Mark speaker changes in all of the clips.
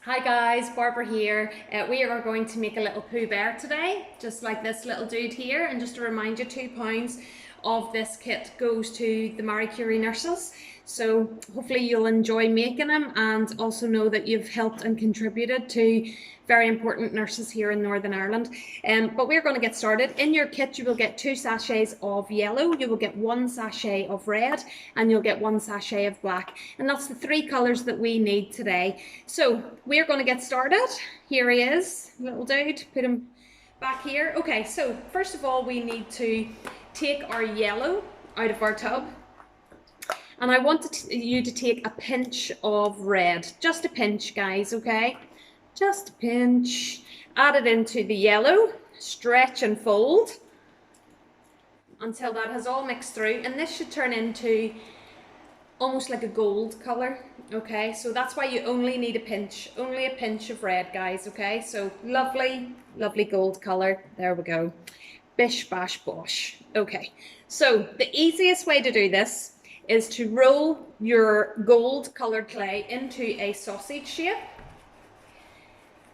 Speaker 1: Hi guys, Barbara here. We are going to make a little Pooh Bear today, just like this little dude here. And just to remind you, £2 of this kit goes to the Marie Curie nurses. So hopefully you'll enjoy making them and also know that you've helped and contributed to very important nurses here in Northern Ireland. But we're going to get started. In your kit you will get 2 sachets of yellow, you will get 1 sachet of red, and you'll get 1 sachet of black. And that's the 3 colours that we need today. So we're going to get started. Here he is, little dude. Put him back here. Okay, so first of all we need to take our yellow out of our tub. And I want you to take a pinch of red. Just a pinch, guys, okay? Just a pinch. Add it into the yellow. Stretch and fold until that has all mixed through. And this should turn into almost like a gold colour, okay? So that's why you only need a pinch of red, guys, okay? So lovely, lovely gold colour. There we go. Bish, bash, bosh. Okay, so the easiest way to do this is to roll your gold coloured clay into a sausage shape.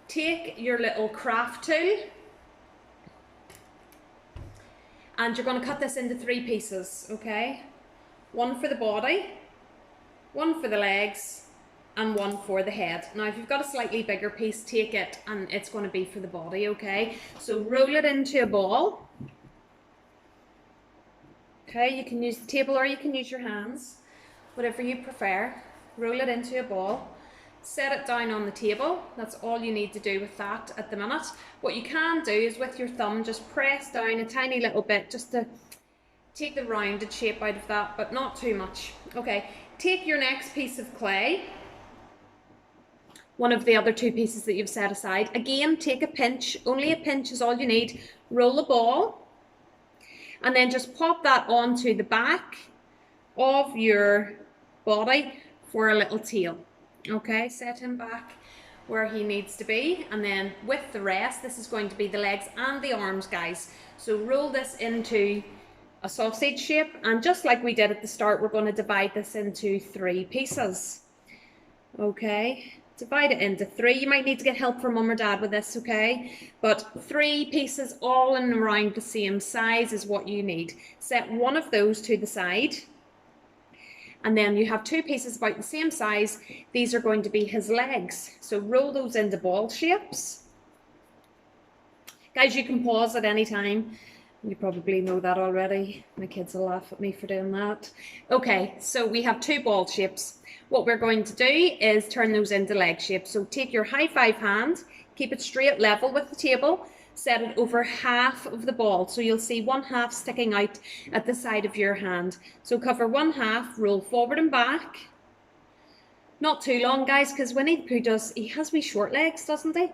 Speaker 1: Take your little craft tool and you're going to cut this into 3 pieces, okay? 1 for the body, 1 for the legs, and 1 for the head. Now if you've got a slightly bigger piece, take it and it's going to be for the body, okay? So roll it into a ball. Okay, you can use the table or you can use your hands, whatever you prefer. Roll it into a ball, set it down on the table. That's all you need to do with that at the minute. What you can do is with your thumb just press down a tiny little bit just to take the rounded shape out of that, but not too much. Okay, take your next piece of clay, one of the other 2 pieces that you've set aside. Again, take a pinch, only a pinch is all you need. Roll the ball and then just pop that onto the back of your body for a little tail. Okay, set him back where he needs to be, and then with the rest, this is going to be the legs and the arms, guys. So roll this into a sausage shape, and just like we did at the start, we're going to divide this into 3 pieces. Okay, divide it into 3. You might need to get help from mum or dad with this, okay? But 3 pieces all in around the same size is what you need. Set one of those to the side. And then you have 2 pieces about the same size. These are going to be his legs. So roll those into ball shapes. Guys, you can pause at any time. You probably know that already. My kids will laugh at me for doing that. Okay, so we have 2 ball shapes. What we're going to do is turn those into leg shapes. So take your high 5 hand, keep it straight level with the table, set it over half of the ball. So you'll see 1/2 sticking out at the side of your hand. So cover 1/2, roll forward and back. Not too long, guys, because Winnie the Pooh he has wee short legs, doesn't he?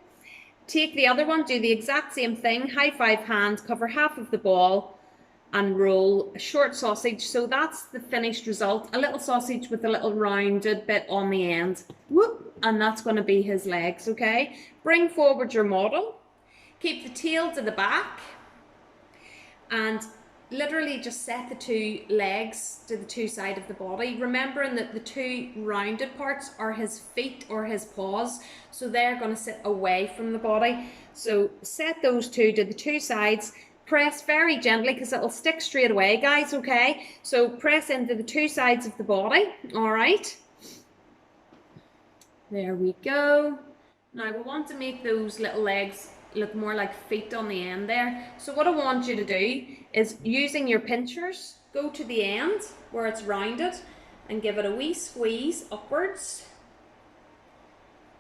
Speaker 1: Take the other one, do the exact same thing, high 5 hand, cover half of the ball and roll a short sausage. So that's the finished result, a little sausage with a little rounded bit on the end. Whoop, and that's going to be his legs, okay? Bring forward your model. Keep the tail to the back and literally just set the 2 legs to the 2 sides of the body, remembering that the 2 rounded parts are his feet or his paws, so they're going to sit away from the body. So set those 2 to the 2 sides, press very gently because it'll stick straight away, guys, okay? So press into the 2 sides of the body, all right? There we go. Now we want to make those little legs look more like feet on the end there. So what I want you to do is, using your pinchers, go to the end where it's rounded and give it a wee squeeze upwards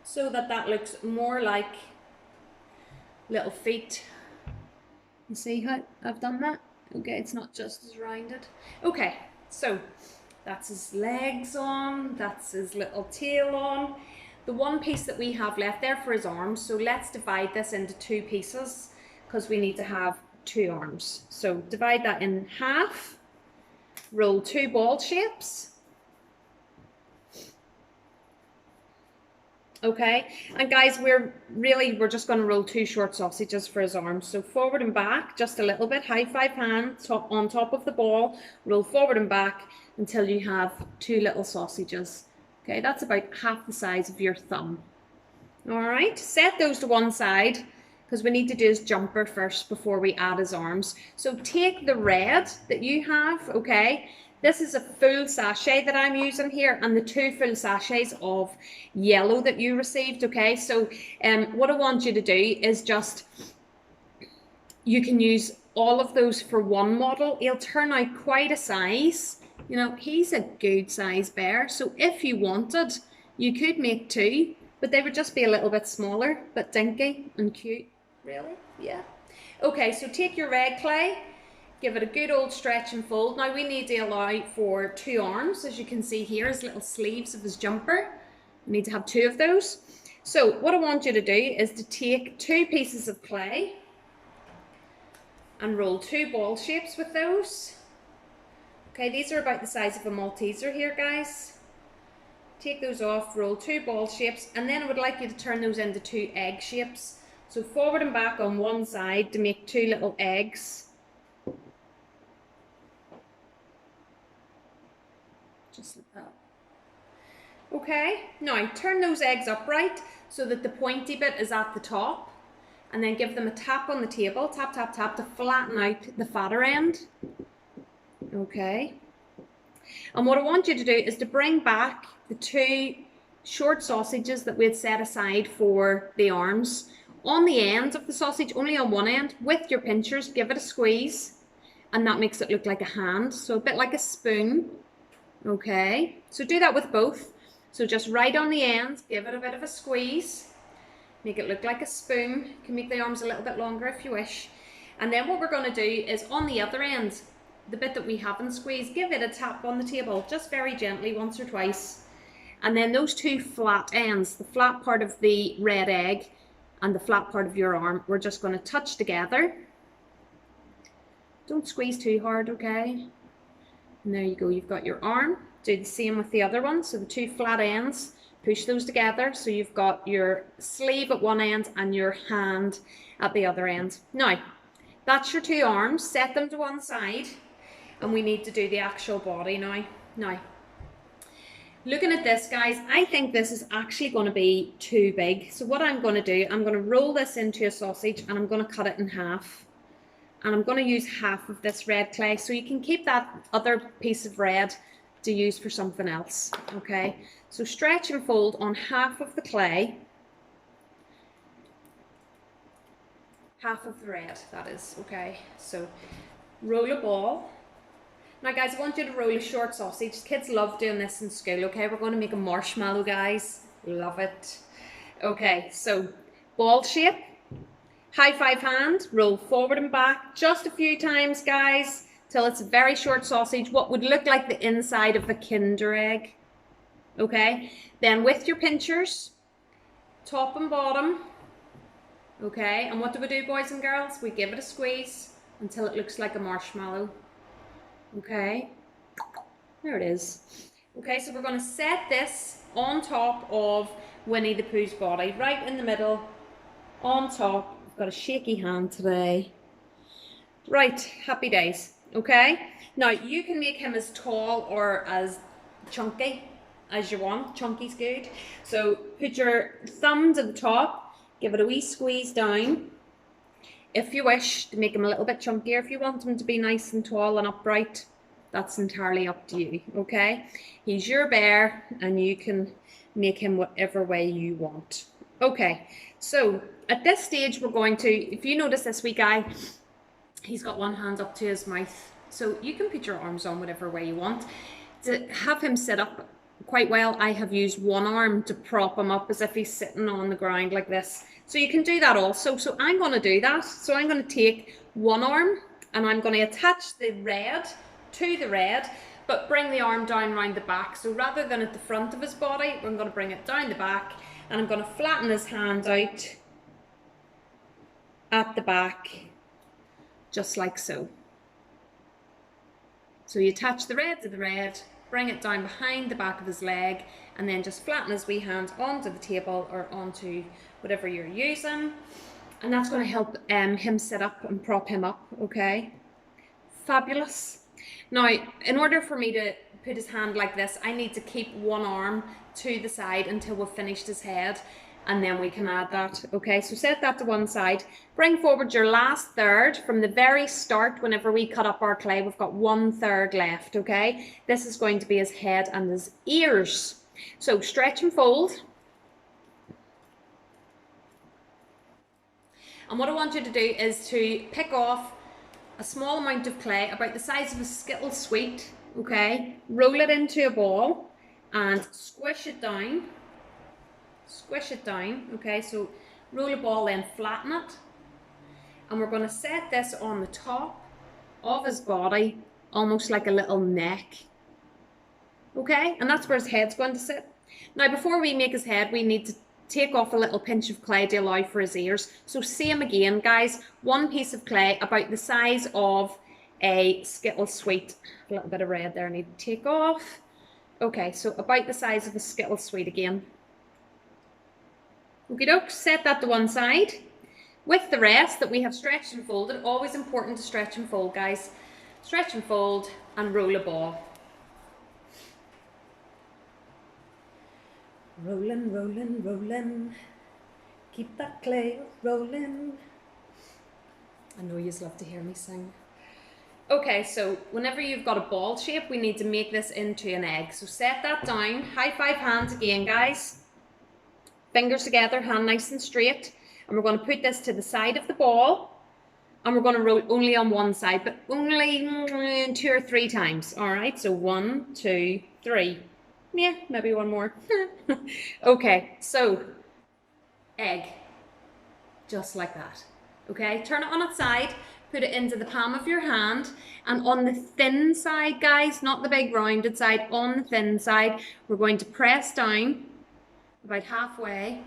Speaker 1: so that that looks more like little feet. You see how I've done that? Okay, it's not just as rounded. Okay, so that's his legs on, that's his little tail on. The 1 piece that we have left there for his arms, so let's divide this into 2 pieces because we need to have 2 arms. So divide that in half, roll 2 ball shapes. Okay, and guys, we're just going to roll 2 short sausages for his arms. So forward and back, just a little bit, high 5 hand on top of the ball, roll forward and back until you have 2 little sausages. Okay, that's about half the size of your thumb. All right, set those to one side because we need to do his jumper first before we add his arms. So take the red that you have, okay? This is a full sachet that I'm using here and the 2 full sachets of yellow that you received, okay? So what I want you to do is just, you can use all of those for one model. He'll turn out quite a size. You know, he's a good size bear. So if you wanted, you could make 2, but they would just be a little bit smaller, but dinky and cute. Really? Yeah. Okay, so take your red clay, give it a good old stretch and fold. Now we need to allow for 2 arms, as you can see here, his little sleeves of his jumper. We need to have 2 of those. So what I want you to do is to take 2 pieces of clay and roll 2 ball shapes with those. Okay, these are about the size of a Malteser here, guys. Take those off, roll 2 ball shapes, and then I would like you to turn those into 2 egg shapes. So forward and back on one side to make 2 little eggs. Just like that. Okay, now turn those eggs upright so that the pointy bit is at the top, and then give them a tap on the table, tap, tap, tap, to flatten out the fatter end. Okay. And what I want you to do is to bring back the 2 short sausages that we had set aside for the arms. On the ends of the sausage, only on one end, with your pinchers, give it a squeeze, and that makes it look like a hand, so a bit like a spoon. Okay, so do that with both. So just right on the ends, give it a bit of a squeeze, make it look like a spoon. You can make the arms a little bit longer if you wish. And then what we're going to do is on the other end, the bit that we haven't squeezed, give it a tap on the table, just very gently, once or twice. And then those 2 flat ends, the flat part of the red egg and the flat part of your arm, we're just going to touch together. Don't squeeze too hard, okay? And there you go, you've got your arm. Do the same with the other one. So the 2 flat ends, push those together. So you've got your sleeve at one end and your hand at the other end. Now, that's your 2 arms. Set them to one side. And we need to do the actual body now. Now, looking at this, guys, I think this is actually going to be too big. So what I'm going to do, I'm going to roll this into a sausage and I'm going to cut it in half. And I'm going to use half of this red clay. So you can keep that other piece of red to use for something else. Okay, so stretch and fold on half of the clay. Half of the red, that is. Okay, so roll a ball. Now guys, I want you to roll a short sausage. Kids love doing this in school, okay? We're going to make a marshmallow, guys. Love it. Okay, so ball shape, high 5 hand, roll forward and back just a few times, guys, till it's a very short sausage, what would look like the inside of a Kinder egg. Okay, then with your pinchers, top and bottom. Okay, and what do we do, boys and girls? We give it a squeeze until it looks like a marshmallow. Okay, there it is. Okay, so we're going to set this on top of Winnie the Pooh's body, right in the middle, on top. I've got a shaky hand today. Right, happy days. Okay, now you can make him as tall or as chunky as you want. Chunky's good. So put your thumb to the top, give it a wee squeeze down. If you wish to make him a little bit chunkier, if you want him to be nice and tall and upright, that's entirely up to you, okay? He's your bear and you can make him whatever way you want. Okay, so at this stage we're going to, if you notice this wee guy, he's got one hand up to his mouth. So you can put your arms on whatever way you want. To have him sit up quite well, I have used one arm to prop him up as if he's sitting on the ground like this. So you can do that also. So I'm going to do that. So I'm going to take one arm and I'm going to attach the red to the red, but bring the arm down around the back. So rather than at the front of his body, I'm going to bring it down the back and I'm going to flatten his hand out at the back, just like so. So you attach the red to the red, bring it down behind the back of his leg, and then just flatten his wee hand onto the table or onto whatever you're using. And that's going to help him sit up and prop him up, okay? Fabulous. Now, in order for me to put his hand like this, I need to keep one arm to the side until we've finished his head. and then we can add that. Okay, so set that to one side. Bring forward your last third from the very start. Whenever we cut up our clay, we've got 1/3 left. Okay, this is going to be his head and his ears. So stretch and fold. And what I want you to do is to pick off a small amount of clay, about the size of a Skittle sweet, okay? Roll it into a ball and squish it down. Squish it down, okay? So roll a ball, then flatten it. And we're going to set this on the top of his body, almost like a little neck. Okay? And that's where his head's going to sit. Now, before we make his head, we need to take off a little pinch of clay to allow for his ears. So same again, guys, one piece of clay about the size of a Skittle sweet. A little bit of red there I need to take off. Okay, so about the size of a Skittle sweet again. Okie doke, set that to one side. With the rest that we have stretched and folded, always important to stretch and fold, guys. Stretch and fold and roll a ball. Rolling, rolling, rolling. Keep that clay rolling. I know you'd love to hear me sing. Okay, so whenever you've got a ball shape, we need to make this into an egg. So set that down. High five hands again, guys. Fingers together, hand nice and straight. And we're going to put this to the side of the ball. And we're going to roll only on one side, but only 2 or 3 times. All right, so 1, 2, 3. Yeah, maybe one more. Okay, so egg, just like that. Okay, turn it on its side, put it into the palm of your hand, and on the thin side, guys, not the big rounded side, on the thin side, we're going to press down about halfway.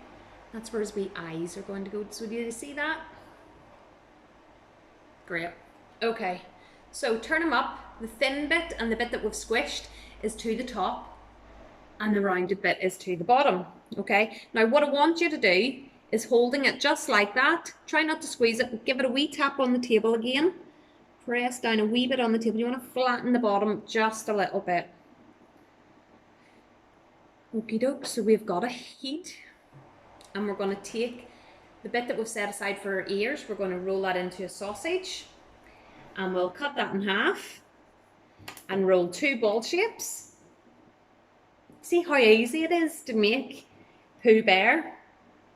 Speaker 1: That's where his wee eyes are going to go. So do you see that? Great. Okay, so turn them up. The thin bit and the bit that we've squished is to the top, and the rounded bit is to the bottom. Okay, now what I want you to do is holding it just like that. Try not to squeeze it. Give it a wee tap on the table again. Press down a wee bit on the table. You want to flatten the bottom just a little bit. Okie doke, so we've got a heat, and we're going to take the bit that we've set aside for our ears, we're going to roll that into a sausage, and we'll cut that in half and roll 2 ball shapes. See how easy it is to make Pooh Bear?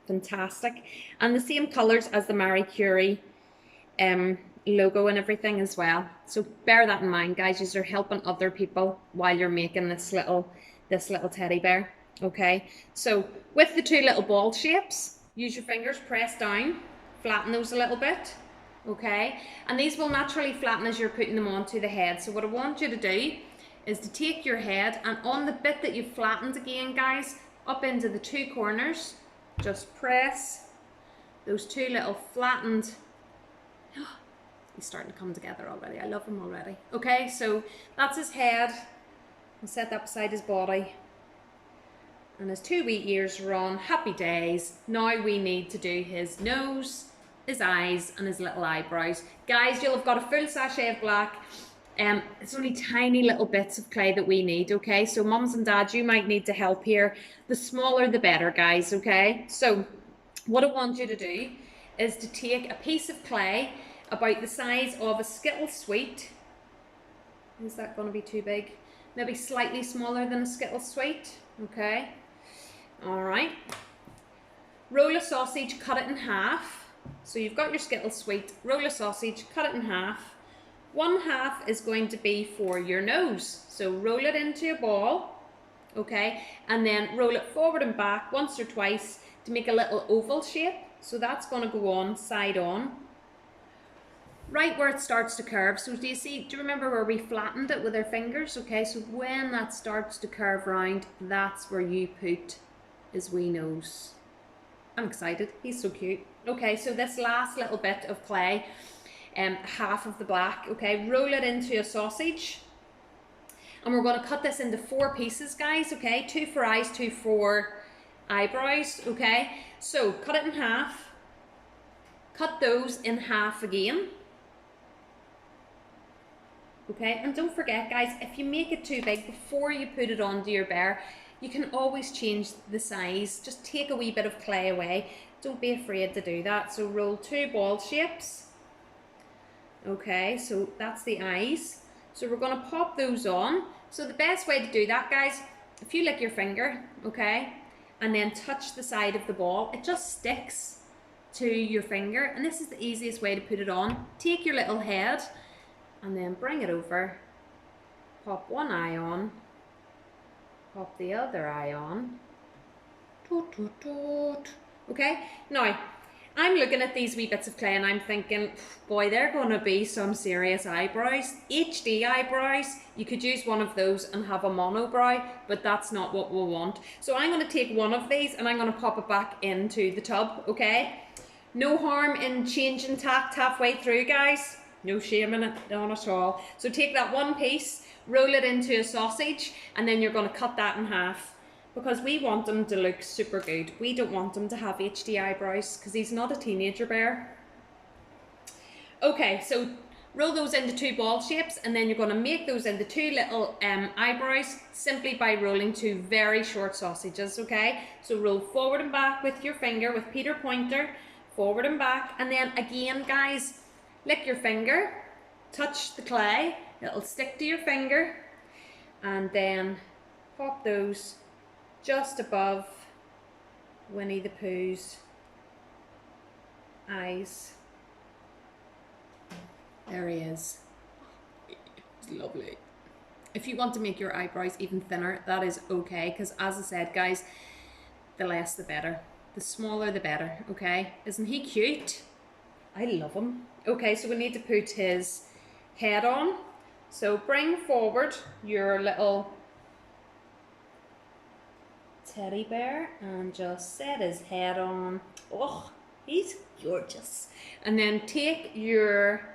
Speaker 1: Fantastic. And the same colours as the Marie Curie logo and everything as well. So bear that in mind, guys. You're helping other people while you're making this little teddy bear. Okay, so with the 2 little ball shapes, use your fingers, press down, flatten those a little bit. Okay, and these will naturally flatten as you're putting them onto the head. So what I want you to do is to take your head, and on the bit that you've flattened again, guys, up into the 2 corners, just press those 2 little flattened. He's starting to come together already. I love him already. Okay, so that's his head. I'll set that beside his body. And his 2 wee ears are on. Happy days. Now we need to do his nose, his eyes, and his little eyebrows. Guys, you'll have got a full sachet of black. It's only tiny little bits of clay that we need, okay? So mums and dads, you might need to help here. The smaller the better, guys, okay? So what I want you to do is to take a piece of clay about the size of a Skittle sweet. Is that going to be too big? Maybe slightly smaller than a Skittle sweet, okay? All right. Roll a sausage, cut it in half. So you've got your Skittle sweet, roll a sausage, cut it in half. 1/2 is going to be for your nose. So roll it into a ball, okay? And then roll it forward and back once or twice to make a little oval shape. So that's going to go on, side on. Right where it starts to curve. So do you remember where we flattened it with our fingers? Okay, so when that starts to curve round, that's where you put his wee nose. I'm excited, he's so cute. Okay, so this last little bit of clay, half of the black, okay, roll it into a sausage, and we're going to cut this into 4 pieces, guys, okay, 2 for eyes, 2 for eyebrows, okay, so cut it in half, cut those in half again, okay, and don't forget, guys, if you make it too big before you put it onto your bear, You can always change the size. Just take a wee bit of clay away. Don't be afraid to do that. So roll 2 ball shapes. Okay, so that's the eyes. So we're going to pop those on. So the best way to do that, guys, if you lick your finger, okay, and then touch the side of the ball, it just sticks to your finger, and this is the easiest way to put it on. Take your little head and then bring it over, pop one eye on, pop the other eye on. Toot, toot, toot. Okay, now I'm looking at these wee bits of clay and I'm thinking, boy, they're going to be some serious eyebrows. HD eyebrows, you could use one of those and have a monobrow, but that's not what we want. So I'm going to take one of these and I'm going to pop it back into the tub, okay? No harm in changing tact halfway through, guys. No shame in it, none at all. So take that one piece, roll it into a sausage, and then you're going to cut that in half. Because we want him to look super good. We don't want him to have HD eyebrows because he's not a teenager bear. Okay, so roll those into 2 ball shapes and then you're going to make those into 2 little eyebrows simply by rolling 2 very short sausages, okay? So roll forward and back with your finger, with Peter Pointer, forward and back, and then again, guys, lick your finger, touch the clay, it'll stick to your finger, and then pop those just above Winnie the Pooh's eyes. There he is. It's lovely. If you want to make your eyebrows even thinner, that is okay, because as I said, guys, the less the better. The smaller the better, okay? Isn't he cute? I love him. Okay, so we need to put his head on. So bring forward your little teddy bear and just set his head on. Oh, he's gorgeous. And then take your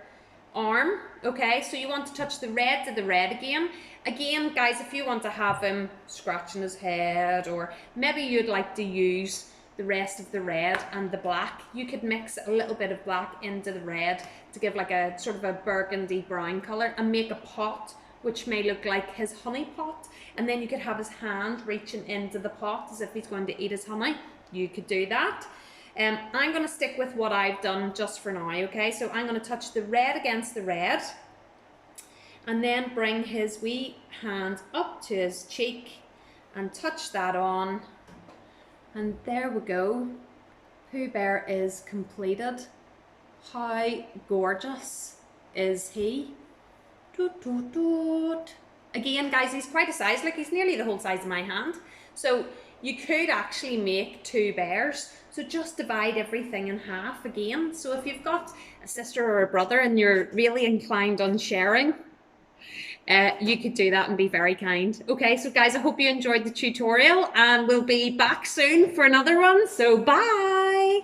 Speaker 1: arm, okay, so you want to touch the red to the red again. Again, guys, if you want to have him scratching his head, or maybe you'd like to use the rest of the red and the black, you could mix a little bit of black into the red to give like a sort of a burgundy brown colour and make a pot which may look like his honey pot, and then you could have his hand reaching into the pot as if he's going to eat his honey. You could do that. I'm going to stick with what I've done just for now, okay? So I'm going to touch the red against the red and then bring his wee hand up to his cheek and touch that on, and there we go. Pooh Bear is completed. How gorgeous is he? Toot, toot, toot. Again, guys, he's quite a size, like he's nearly the whole size of my hand. So you could actually make 2 bears. So just divide everything in half again. So if you've got a sister or a brother and you're really inclined on sharing, you could do that and be very kind. Okay, so guys, I hope you enjoyed the tutorial and we'll be back soon for another one. So bye.